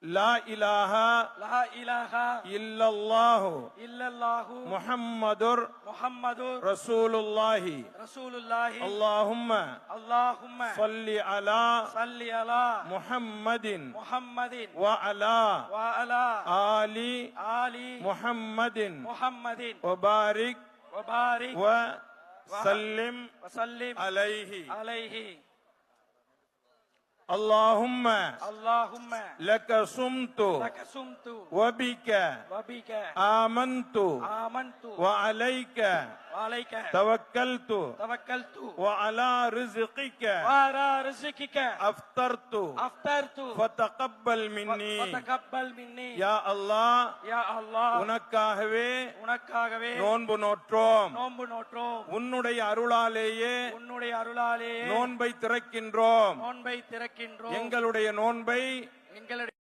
லா இலாஹா இல்லல்லாஹு முஹம்மதுர் ரசூலுல்லாஹி அல்லாஹும்ம ஸல்லி அலா முஹம்மதின் வ அலா ஆலி முஹம்மதின் வ பாரிக் வ சல்லிம் அலைஹி اللهم لك صمت وبك آمنت وعليك توكلت وعلى رزقك أفطرت فتقبل مني يا الله உனக்காகவே நோன்பு நோற்றோம் உன்னுடைய அருளாலேயே நோன்பை திறக்கின்றோம் எங்களுடைய நோன்பை